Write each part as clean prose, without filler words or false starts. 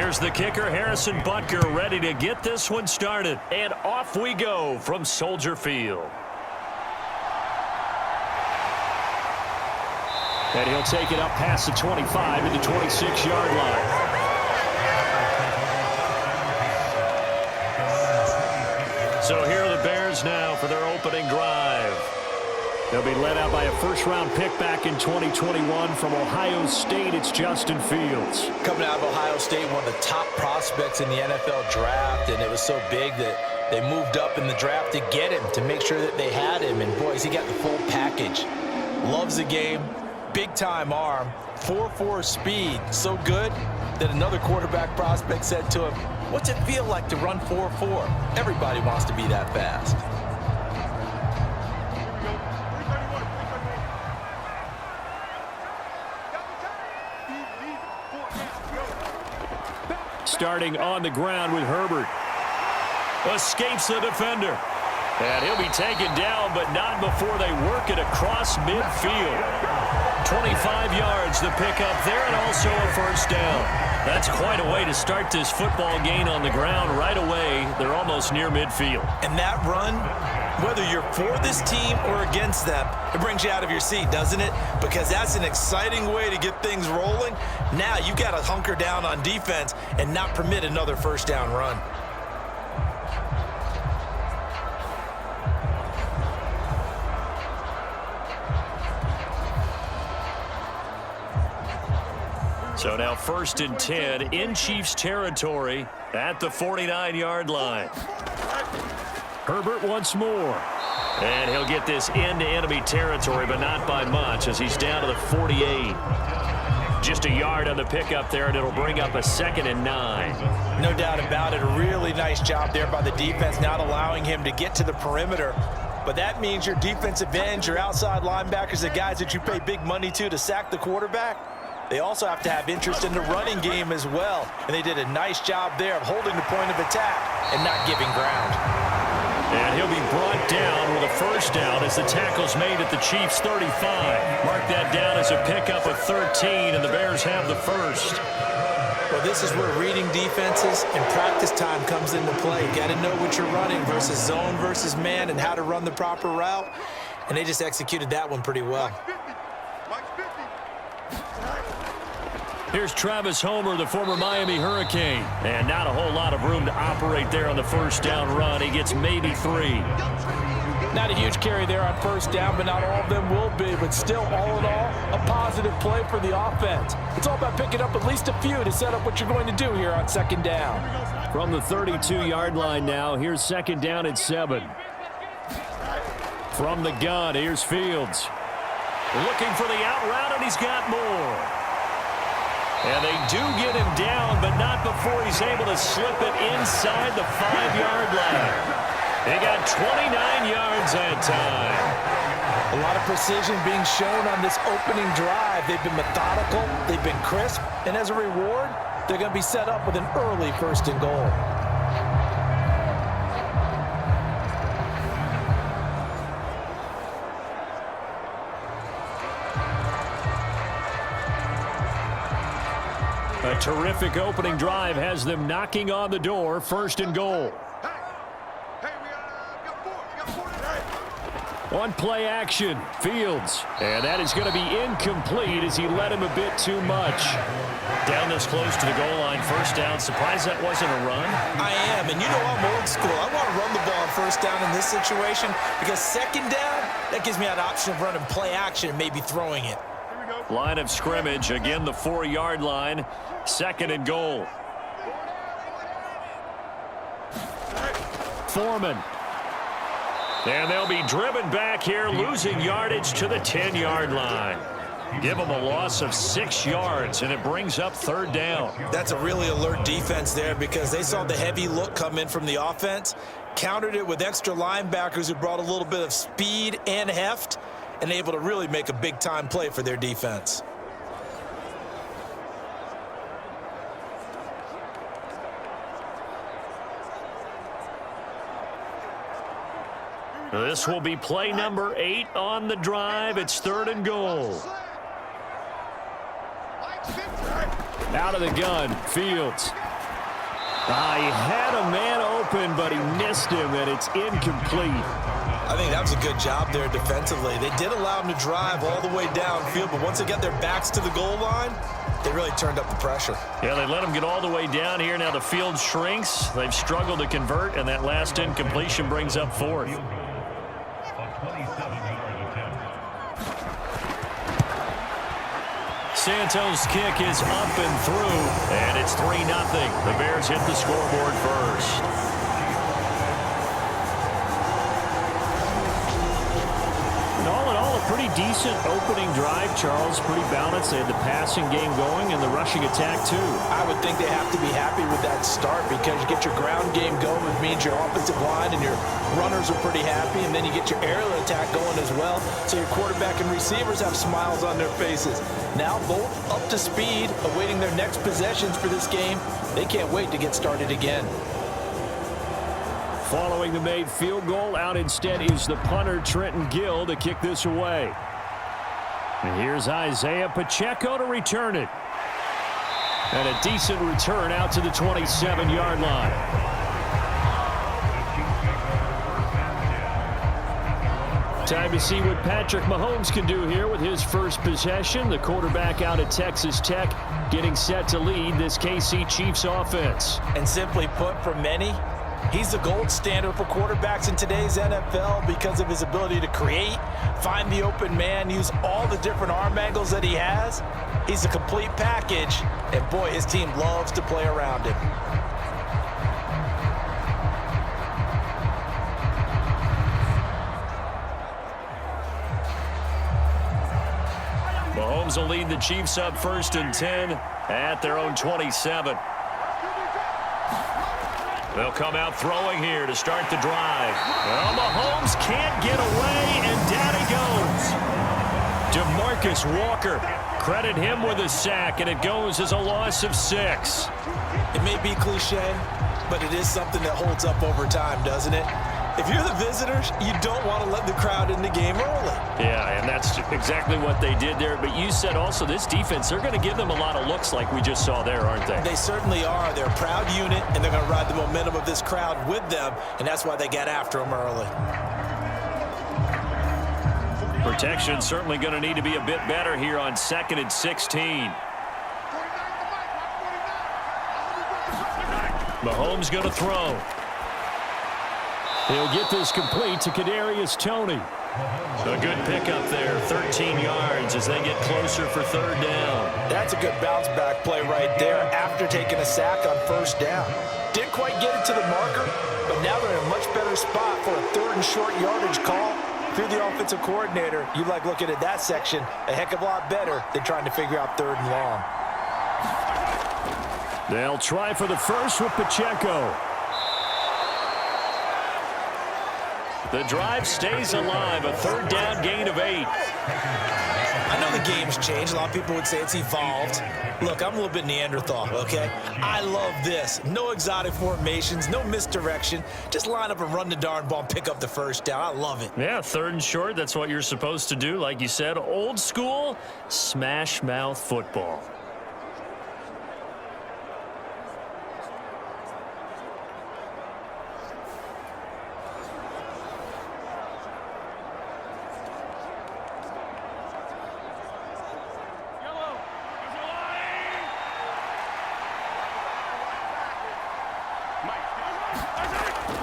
Here's the kicker, Harrison Butker, ready to get this one started. And off we go from Soldier Field. And he'll take it up past the 25 at the 26-yard line. So here are the Bears now for their opening drive. They'll be led out by a first-round pick back in 2021 from Ohio State. It's Justin Fields. Coming out of Ohio State, one of the top prospects in the NFL draft, and it was so big that they moved up in the draft to get him, to make sure that they had him. And, boys, he got the full package. Loves the game, big-time arm, 4.4 speed, so good that another quarterback prospect said to him, "What's it feel like to run 4.4? Everybody wants to be that fast." Starting on the ground with Herbert. Escapes the defender. And he'll be taken down, but not before they work it across midfield. 25 yards the pickup there, and also a first down. That's quite a way to start this football game on the ground right away. They're almost near midfield. And that run, whether you're for this team or against them, it brings you out of your seat, doesn't it? Because that's an exciting way to get things rolling. Now you've got to hunker down on defense and not permit another first down run. So now 1st and 10 in Chiefs territory at the 49-yard line. Herbert once more. And he'll get this into enemy territory, but not by much as he's down to the 48. Just a yard on the pickup there, and it'll bring up a 2nd and 9. No doubt about it. A really nice job there by the defense, not allowing him to get to the perimeter. But that means your defensive ends, your outside linebackers, the guys that you pay big money to sack the quarterback, they also have to have interest in the running game as well. And they did a nice job there of holding the point of attack and not giving ground. And he'll be brought down with a first down as the tackle's made at the Chiefs' 35. Mark that down as a pickup of 13, and the Bears have the first. Well, this is where reading defenses and practice time comes into play. You got to know what you're running versus zone versus man and how to run the proper route. And they just executed that one pretty well. Here's Travis Homer, the former Miami Hurricane. And not a whole lot of room to operate there on the first down run. He gets maybe 3. Not a huge carry there on first down, but not all of them will be. But still, all in all, a positive play for the offense. It's all about picking up at least a few to set up what you're going to do here on 2nd down. From the 32-yard line now, here's 2nd down at 7. From the gun, here's Fields. Looking for the out route, and he's got more. And they do get him down, but not before he's able to slip it inside the 5-yard line. They got 29 yards that time. A lot of precision being shown on this opening drive. They've been methodical, they've been crisp, and as a reward, they're going to be set up with an early 1st and goal. A terrific opening drive has them knocking on the door, 1st and goal. On play action, Fields. And that is going to be incomplete as he led him a bit too much. Down this close to the goal line, first down. Surprised that wasn't a run? I am, and you know I'm old school. I want to run the ball on first down in this situation because 2nd down, that gives me an option of running play action and maybe throwing it. Line of scrimmage, again the 4-yard line, 2nd and goal. Foreman. And they'll be driven back here, losing yardage to the 10-yard line. Give them a loss of 6 yards, and it brings up 3rd down. That's a really alert defense there because they saw the heavy look come in from the offense, countered it with extra linebackers who brought a little bit of speed and heft, and able to really make a big-time play for their defense. This will be play number 8 on the drive. It's 3rd and goal. Out of the gun, Fields. He had a man open, but he missed him, and it's incomplete. I think that was a good job there defensively. They did allow him to drive all the way downfield, but once they got their backs to the goal line, they really turned up the pressure. Yeah, they let him get all the way down here. Now the field shrinks. They've struggled to convert, and that last incompletion brings up fourth. Santos' kick is up and through, and it's 3-0. The Bears hit the scoreboard first. All in all, a pretty decent opening drive, Charles. Pretty balanced. They had the passing game going and the rushing attack, too. I would think they have to be happy with that start because you get your ground game going, which means your offensive line and your runners are pretty happy, and then you get your aerial attack going as well, so your quarterback and receivers have smiles on their faces. Now both up to speed, awaiting their next possessions for this game. They can't wait to get started again. Following the made field goal, out instead is the punter, Trenton Gill, to kick this away. And here's Isaiah Pacheco to return it. And a decent return out to the 27-yard line. Time to see what Patrick Mahomes can do here with his first possession. The quarterback out at Texas Tech getting set to lead this KC Chiefs offense. And simply put, for many, he's the gold standard for quarterbacks in today's NFL because of his ability to create, find the open man, use all the different arm angles that he has. He's a complete package, and boy, his team loves to play around him. Mahomes will lead the Chiefs up 1st and 10 at their own 27. They'll come out throwing here to start the drive. Well, Mahomes can't get away, and down he goes. DeMarcus Walker, credit him with a sack, and it goes as a loss of 6. It may be cliche, but it is something that holds up over time, doesn't it? If you're the visitors, you don't want to let the crowd in the game early. Yeah, and that's exactly what they did there. But you said also this defense, they're going to give them a lot of looks like we just saw there, aren't they? They certainly are. They're a proud unit, and they're going to ride the momentum of this crowd with them, and that's why they got after them early. Protection certainly going to need to be a bit better here on 2nd and 16. Mahomes going to throw. He'll get this complete to Kadarius Toney. A good pickup there, 13 yards as they get closer for 3rd down. That's a good bounce back play right there after taking a sack on 1st down. Didn't quite get it to the marker, but now they're in a much better spot for a 3rd and short yardage call. If you're the offensive coordinator, you like looking at that section a heck of a lot better than trying to figure out 3rd and long. They'll try for the first with Pacheco. The drive stays alive, a 3rd down gain of 8. I know the game's changed. A lot of people would say it's evolved. Look, I'm a little bit Neanderthal, okay? I love this. No exotic formations, no misdirection. Just line up and run the darn ball and pick up the 1st down. I love it. Yeah, 3rd and short, that's what you're supposed to do. Like you said, old school, smash mouth football.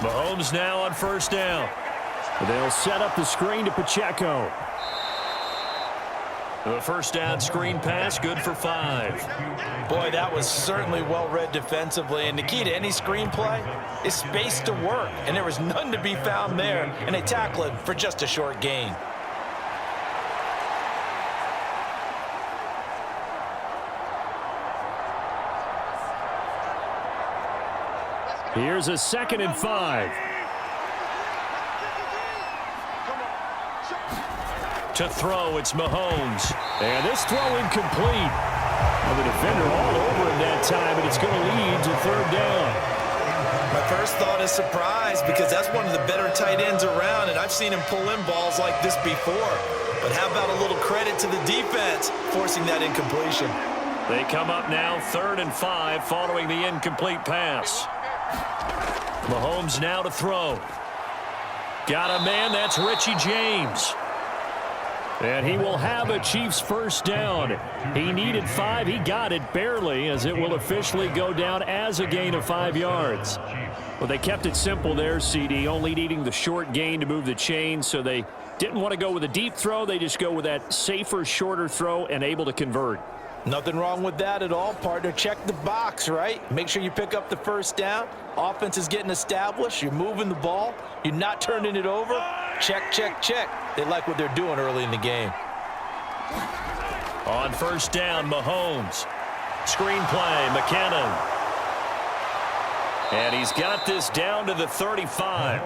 Mahomes now on 1st down. They'll set up the screen to Pacheco. The 1st down screen pass, good for 5. Boy, that was certainly well read defensively, and the key to any screen play is space to work, and there was none to be found there, and they tackle it for just a short gain. Here's a 2nd and 5. To throw, it's Mahomes. And this throw incomplete. And the defender all over him that time, and it's going to lead to 3rd down. My first thought is surprise because that's one of the better tight ends around, and I've seen him pull in balls like this before. But how about a little credit to the defense forcing that incompletion? They come up now 3rd and 5 following the incomplete pass. Mahomes now to throw. Got a man, that's Richie James. And he will have a Chiefs first down. He needed 5. He got it barely, as it will officially go down as a gain of 5 yards. Well, they kept it simple there, CD, only needing the short gain to move the chain, so they didn't want to go with a deep throw. They just go with that safer, shorter throw and able to convert. Nothing wrong with that at all, partner. Check the box, right? Make sure you pick up the first down. Offense is getting established. You're moving the ball. You're not turning it over. Check, check, check. They like what they're doing early in the game. On first down, Mahomes. Screen play, McKinnon. And he's got this down to the 35.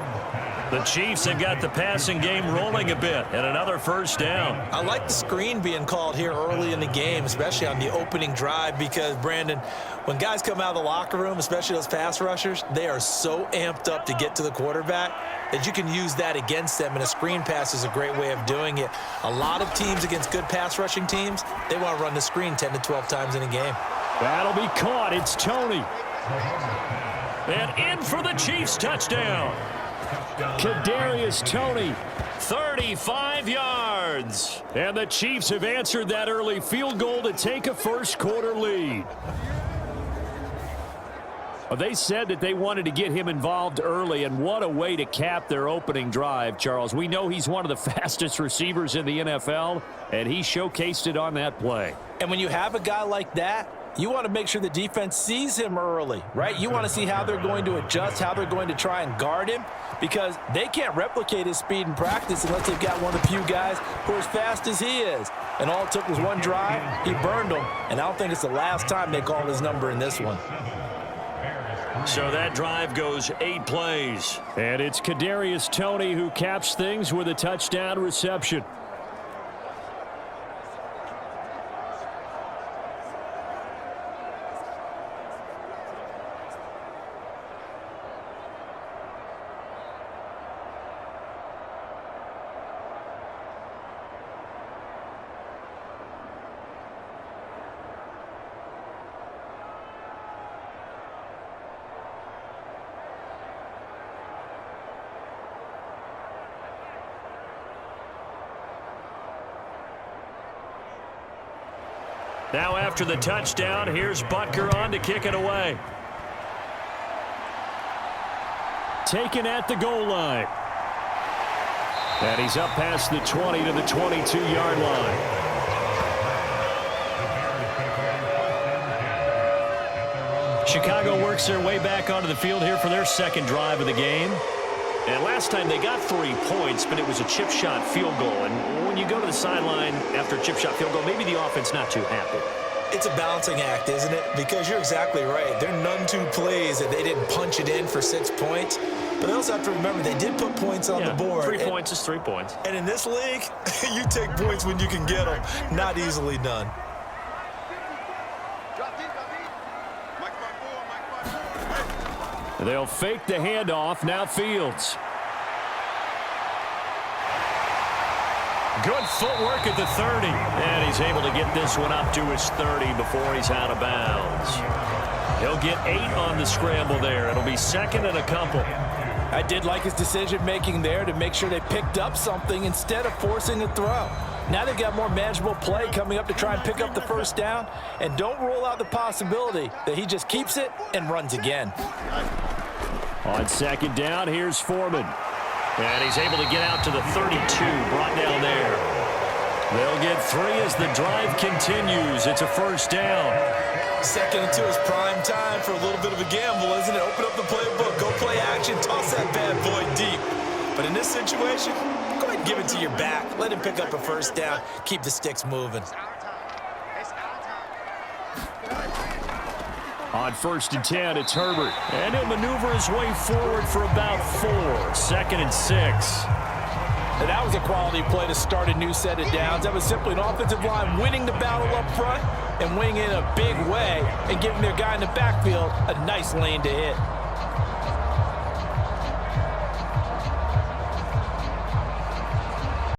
The Chiefs have got the passing game rolling a bit, and another first down. I like the screen being called here early in the game, especially on the opening drive, because, Brandon, when guys come out of the locker room, especially those pass rushers, they are so amped up to get to the quarterback that you can use that against them, and a screen pass is a great way of doing it. A lot of teams against good pass rushing teams, they want to run the screen 10 to 12 times in a game. That'll be caught. It's Tony. And in for the Chiefs touchdown. Kadarius Toney, 35 yards. And the Chiefs have answered that early field goal to take a first-quarter lead. Well, they said that they wanted to get him involved early, and what a way to cap their opening drive, Charles. We know he's one of the fastest receivers in the NFL, and he showcased it on that play. And when you have a guy like that, you want to make sure the defense sees him early, right? You want to see how they're going to adjust, how they're going to try and guard him, because they can't replicate his speed in practice unless they've got one of the few guys who are as fast as he is. And all it took was one drive. He burned them, and I don't think it's the last time they call his number in this one. So that drive goes 8 plays. And it's Kadarius Toney who caps things with a touchdown reception. Now after the touchdown, here's Butker on to kick it away. Taken at the goal line. And he's up past the 20 to the 22-yard line. Chicago works their way back onto the field here for their second drive of the game. And last time they got 3 points, but it was a chip shot field goal. And when you go to the sideline after a chip shot field goal, maybe the offense not too happy. It's a balancing act, isn't it? Because you're exactly right. There are none two plays that they didn't punch it in for 6 points. But they also have to remember they did put points on the board. 3 points is 3 points. And in this league, you take points when you can get them. Not easily done. They'll fake the handoff. Now Fields. Good footwork at the 30. And he's able to get this one up to his 30 before he's out of bounds. He'll get 8 on the scramble there. It'll be second and a couple. I did like his decision-making there to make sure they picked up something instead of forcing a throw. Now they've got more manageable play coming up to try and pick up the first down. And don't rule out the possibility that he just keeps it and runs again. On second down, here's Foreman. And he's able to get out to the 32, brought down there. They'll get 3 as the drive continues. It's a first down. Second and 2 is prime time for a little bit of a gamble, isn't it? Open up the playbook, go play action, toss that bad boy deep. But in this situation, go ahead and give it to your back. Let him pick up a first down. Keep the sticks moving. On first and 10, it's Herbert. And he'll maneuver his way forward for about 4. Second and 6. And that was a quality play to start a new set of downs. That was simply an offensive line winning the battle up front and winning in a big way and giving their guy in the backfield a nice lane to hit.